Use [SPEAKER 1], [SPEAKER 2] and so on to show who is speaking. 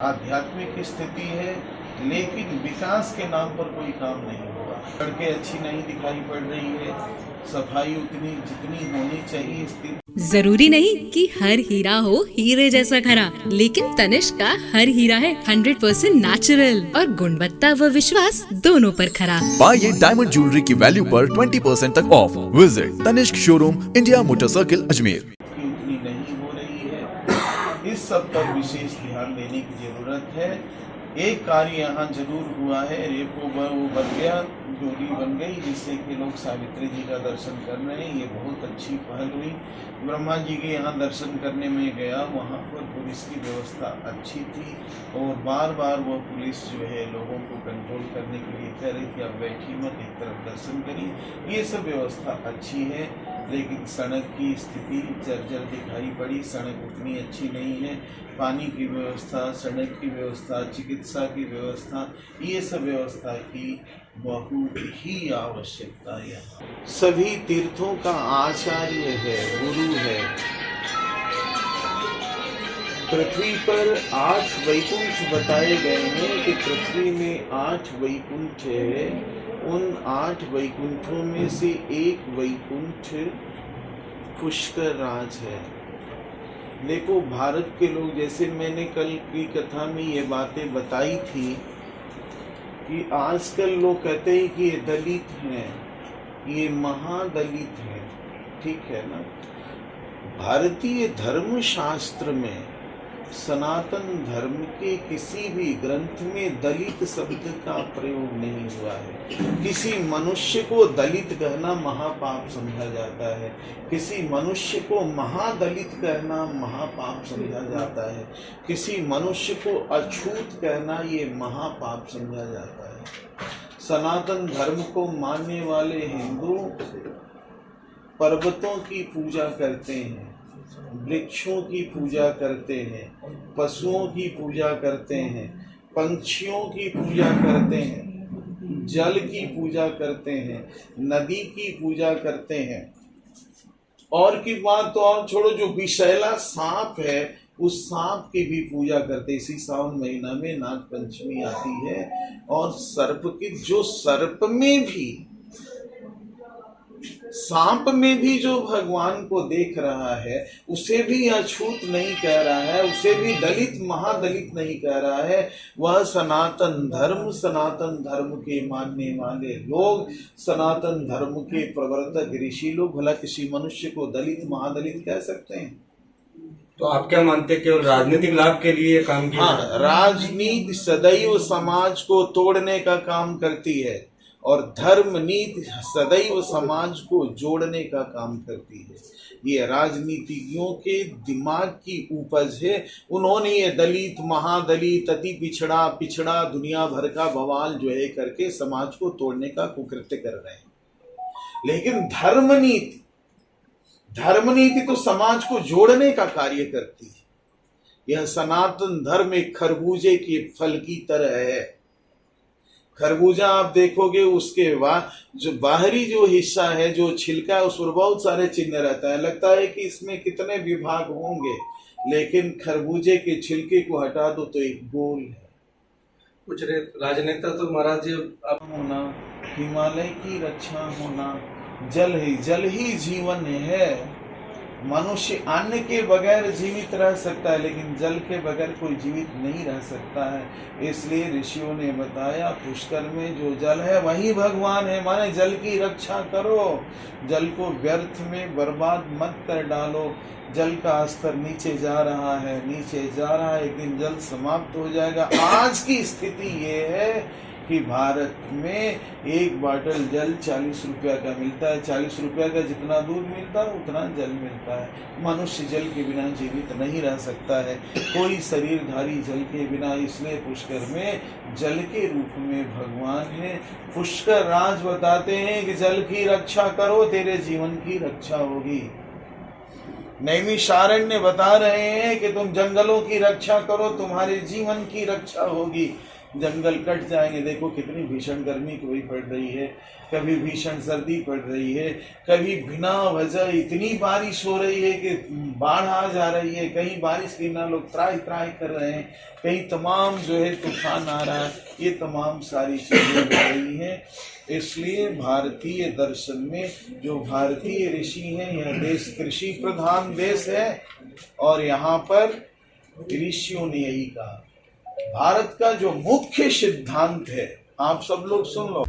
[SPEAKER 1] आध्यात्मिक स्थिति है, लेकिन विकास के नाम पर कोई काम नहीं हुआ। सड़कें अच्छी नहीं दिखाई पड़ रही है, सफाई उतनी जितनी होनी चाहिए स्थिति।
[SPEAKER 2] जरूरी नहीं कि हर हीरा हो हीरे जैसा खरा, लेकिन तनिष्क का हर हीरा है 100% नेचुरल और गुणवत्ता व विश्वास दोनों पर खरा।
[SPEAKER 3] पाइए डायमंड ज्वेलरी की वैल्यू पर 20% तक off. Visit Tanishq showroom, India motor circle, Ajmer.
[SPEAKER 1] उतनी नहीं हो रही है, इस सब पर विशेष ध्यान देने की जरूरत है। एक कार्य यहाँ जरूर हुआ है, रेपो वो बन गया, जोड़ी बन गई, जिससे कि लोग सावित्री जी का दर्शन कर रहे हैं। ये बहुत अच्छी पहल हुई। ब्रह्मा जी के यहाँ दर्शन करने में गया, वहाँ पर पुलिस की व्यवस्था अच्छी थी और बार बार वो पुलिस जो है लोगों को कंट्रोल करने के लिए कह रही थी आप बैठी मत, एक तरफ दर्शन करिए। ये सब व्यवस्था अच्छी है, लेकिन सड़क की स्थिति जर्जर दिखाई पड़ी। सड़क उतनी अच्छी नहीं है। पानी की व्यवस्था, सड़क की व्यवस्था, चिकित्सा की व्यवस्था, ये सब व्यवस्था की बहुत ही आवश्यकता है। सभी तीर्थों का आचार्य है, गुरु है। पृथ्वी पर 8 वैकुंठ बताए गए हैं कि पृथ्वी में 8 वैकुंठ है। उन 8 वैकुंठों में से एक वैकुंठ पुष्कर राज है। देखो, भारत के लोग, जैसे मैंने कल की कथा में ये बातें बताई थी कि आजकल लोग कहते हैं कि ये दलित हैं, ये महादलित हैं, ठीक है ना। भारतीय धर्म शास्त्र में सनातन धर्म के किसी भी ग्रंथ में दलित शब्द का प्रयोग नहीं हुआ है। किसी मनुष्य को दलित कहना महापाप समझा जाता है, किसी मनुष्य को महादलित कहना महापाप समझा जाता है, किसी मनुष्य को अछूत कहना ये महापाप समझा जाता है। सनातन धर्म को मानने वाले हिंदू पर्वतों की पूजा करते हैं, वृक्षों की पूजा करते हैं, पशुओं की पूजा करते हैं, पंछियों की पूजा करते हैं, जल की पूजा करते हैं, नदी की पूजा करते हैं। और की बात तो और छोड़ो, जो विषैला सांप है उस सांप की भी पूजा करते। इसी सावन महीना में नाग पंचमी आती है और सर्प की, जो सर्प में भी, सांप में भी जो भगवान को देख रहा है उसे भी अछूत नहीं कह रहा है, उसे भी दलित महादलित नहीं कह रहा है। वह सनातन धर्म के मानने वाले लोग, सनातन धर्म के प्रवर्तक ऋषि लोग भला किसी मनुष्य को दलित महादलित कह सकते हैं?
[SPEAKER 4] तो आप क्या मानते हैं, केवल राजनीतिक लाभ के लिए काम किया?
[SPEAKER 1] हाँ, राजनीति सदैव समाज को तोड़ने का काम करती है और धर्म नीति सदैव समाज को जोड़ने का काम करती है। ये राजनीतिज्ञों के दिमाग की उपज है। उन्होंने ये दलित महादलित, अति पिछड़ा पिछड़ा, दुनिया भर का बवाल जो है करके समाज को तोड़ने का कुकृत्य कर रहे हैं। लेकिन धर्मनीति तो समाज को जोड़ने का कार्य करती है। यह सनातन धर्म एक खरबूजे के फल की तरह है। खरबूजा आप देखोगे, उसके जो बाहरी जो हिस्सा है, जो छिलका है, उस पर बहुत सारे चिन्ह रहता है। लगता है कि इसमें कितने विभाग होंगे, लेकिन खरबूजे के छिलके को हटा दो तो एक गोल है।
[SPEAKER 4] कुछ राजनेता तो महाराज जी
[SPEAKER 1] होना, हिमालय की रक्षा होना, जल ही जीवन है। मनुष्य अन्न के बगैर जीवित रह सकता है, लेकिन जल के बगैर कोई जीवित नहीं रह सकता है। इसलिए ऋषियों ने बताया, पुष्कर में जो जल है वही भगवान है। माने जल की रक्षा करो, जल को व्यर्थ में बर्बाद मत कर डालो। जल का स्तर नीचे जा रहा है, एक दिन जल समाप्त हो जाएगा। आज की स्थिति ये है कि भारत में एक बॉटल जल 40 रुपया का मिलता है। 40 रुपया का जितना दूध मिलता है उतना जल मिलता है। मनुष्य जल के बिना जीवित नहीं रह सकता है, कोई शरीरधारी जल के बिना। इसलिए पुष्कर में जल के रूप में भगवान है। पुष्कर राज बताते हैं कि जल की रक्षा करो, तेरे जीवन की रक्षा होगी। नैमिषारण्य बता रहे हैं कि तुम जंगलों की रक्षा करो, तुम्हारे जीवन की रक्षा होगी। जंगल कट जाएंगे। देखो कितनी भीषण गर्मी कभी पड़ रही है, कभी भीषण सर्दी पड़ रही है, कभी बिना वजह इतनी बारिश हो रही है कि बाढ़ आ जा रही है, कहीं बारिश के बिना लोग त्राही त्राही कर रहे हैं, कहीं तमाम जो है तूफान आ रहा है। ये तमाम सारी चीज़ें हो रही हैं। इसलिए भारतीय दर्शन में जो भारतीय ऋषि हैं, यह देश कृषि प्रधान देश है और यहाँ पर ऋषियों ने यही कहा। भारत का जो मुख्य सिद्धांत है, आप सब लोग सुन लो।